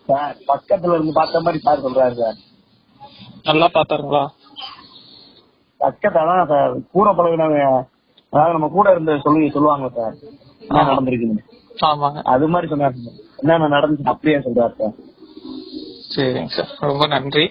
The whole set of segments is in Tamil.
சார் பக்கத்துல இருந்து பார்த்த மாதிரி சார் சொல்றாரு சார். நல்லா பாத்தாருங்களா? பக்கத்தான் சார் கூட பழகினவங்க, அதாவது நம்ம கூட இருந்த சொல்லுவாங்க சார் என்ன நடந்திருக்குன்னு. ஆமாங்க, அது மாதிரி சொன்னாரு சார். என்னென்ன நடந்துச்சு அப்படியே சொல்றாரு சார். சரிங்க சார், ரொம்ப நன்றி.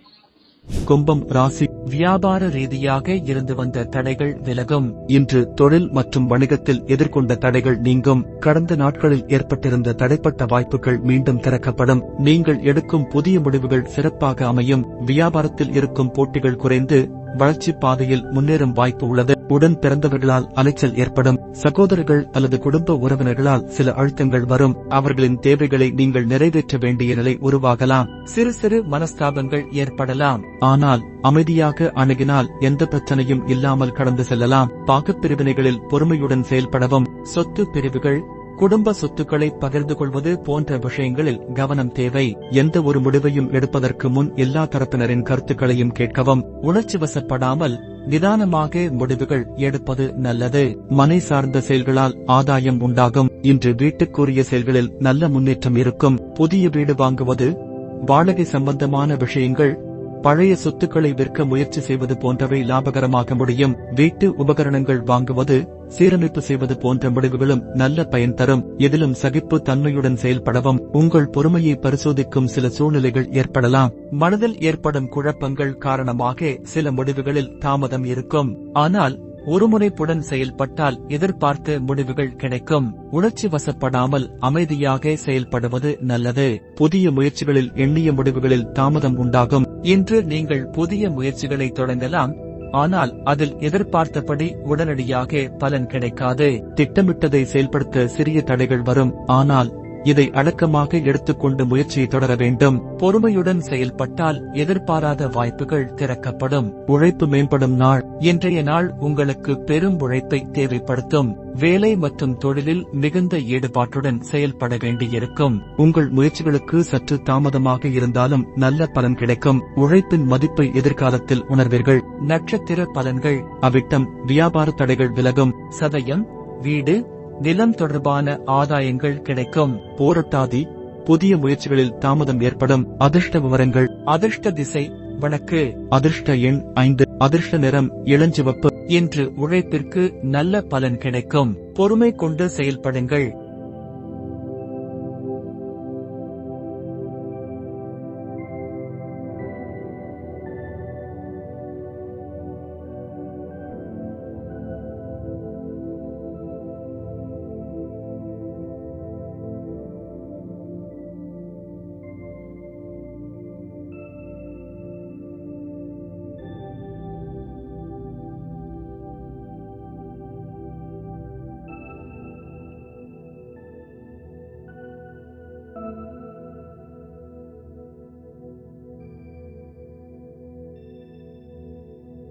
கும்பம் ராசி வியாபார ரீதியாக இருந்து வந்த தடைகள் விலகும். இன்று தொழில் மற்றும் வணிகத்தில் எதிர்கொண்ட தடைகள் நீங்கும். கடந்த நாட்களில் ஏற்பட்டிருந்த தடைப்பட்ட வாய்ப்புகள் மீண்டும் திறக்கப்படும். நீங்கள் எடுக்கும் புதிய முடிவுகள் சிறப்பாக அமையும். வியாபாரத்தில் இருக்கும் போட்டிகள் குறைந்து வளர்ச்சி பாதையில் முன்னேறும் வாய்ப்பு உள்ளது. உடன் பிறந்தவர்களால் அலைச்சல் ஏற்படும். சகோதரர்கள் அல்லது குடும்ப உறவினர்களால் சில அழுத்தங்கள் வரும். அவர்களின் தேவைகளை நீங்கள் நிறைவேற்ற வேண்டிய நிலை உருவாகலாம். சிறு சிறு மனஸ்தாபங்கள் ஏற்படலாம். ஆனால் அமைதியாக அணுகினால் எந்த பிரச்சனையும் இல்லாமல் கடந்து செல்லலாம். பாகப்பிரிவினைகளில் பொறுமையுடன் செயல்படவும். சொத்து பிரிவுகள், குடும்ப சொத்துக்களை பகிர்ந்து கொள்வது போன்ற விஷயங்களில் கவனம் தேவை. எந்த ஒரு முடிவையும் எடுப்பதற்கு முன் எல்லா தரப்பினரின் கருத்துக்களையும் கேட்கவும். உணர்ச்சி வசப்படாமல் நிதானமாக முடிவுகள் எடுப்பது நல்லது. மனை சார்ந்த செயல்களால் ஆதாயம் உண்டாகும். இன்று வீட்டுக்குரிய செயல்களில் நல்ல முன்னேற்றம் இருக்கும். புதிய வீடு வாங்குவது, வாடகை சம்பந்தமான விஷயங்கள், பழைய சொத்துக்களை விற்க முயற்சி செய்வது போன்றவை லாபகரமாக முடியும். வீட்டு உபகரணங்கள் வாங்குவது, சீரமைப்பு செய்வது போன்ற முடிவுகளும் நல்ல பயன் தரும். எதிலும் சகிப்பு தன்மையுடன் செயல்படவும். உங்கள் பொறுமையை பரிசோதிக்கும் சில சூழ்நிலைகள் ஏற்படலாம். மனதில் ஏற்படும் குழப்பங்கள் காரணமாக சில முடிவுகளில் தாமதம் இருக்கும். ஆனால் ஒருமுனைப்புடன் செயல்பட்டால் எதிர்பார்த்த முடிவுகள் கிடைக்கும். உணர்ச்சி வசப்படாமல் அமைதியாக செயல்படுவது நல்லது. புதிய முயற்சிகளில் எண்ணிய முடிவுகளில் தாமதம் உண்டாகும். இன்று நீங்கள் புதிய முயற்சிகளை தொடங்கலாம். ஆனால் அதில் எதிர்பார்த்தபடி உடனடியாக பலன் கிடைக்காது. திட்டமிட்டதை செயல்படுத்த சிறிய தடைகள் வரும். ஆனால் இதை அடக்கமாக எடுத்துக்கொண்டு முயற்சியை தொடர வேண்டும். பொறுமையுடன் செயல்பட்டால் எதிர்பாராத வாய்ப்புகள் திறக்கப்படும். உழைப்பு மேம்படும் நாள். இன்றைய நாள் உங்களுக்கு பெரும் உழைப்பை தேவைப்படுத்தும். வேலை மற்றும் தொழிலில் மிகுந்த ஈடுபாட்டுடன் செயல்பட வேண்டியிருக்கும். உங்கள் முயற்சிகளுக்கு சற்று தாமதமாக இருந்தாலும் நல்ல பலன் கிடைக்கும். உழைப்பின் மதிப்பை எதிர்காலத்தில் உணர்வீர்கள். நட்சத்திர பலன்கள். அவிட்டம் வியாபார தடைகள் விலகும். சதயம் வீடு நிலம் தொடர்பான ஆதாயங்கள் கிடைக்கும். போராட்டாதி புதிய முயற்சிகளில் தாமதம் ஏற்படும். அதிர்ஷ்ட விவரங்கள். அதிர்ஷ்ட திசை வடக்கு. அதிர்ஷ்ட எண் 5. அதிர்ஷ்ட நிறம் இளஞ்சிவப்பு. இன்று உழைப்பிற்கு நல்ல பலன் கிடைக்கும். பொறுமை கொண்டு செயல்படுங்கள்.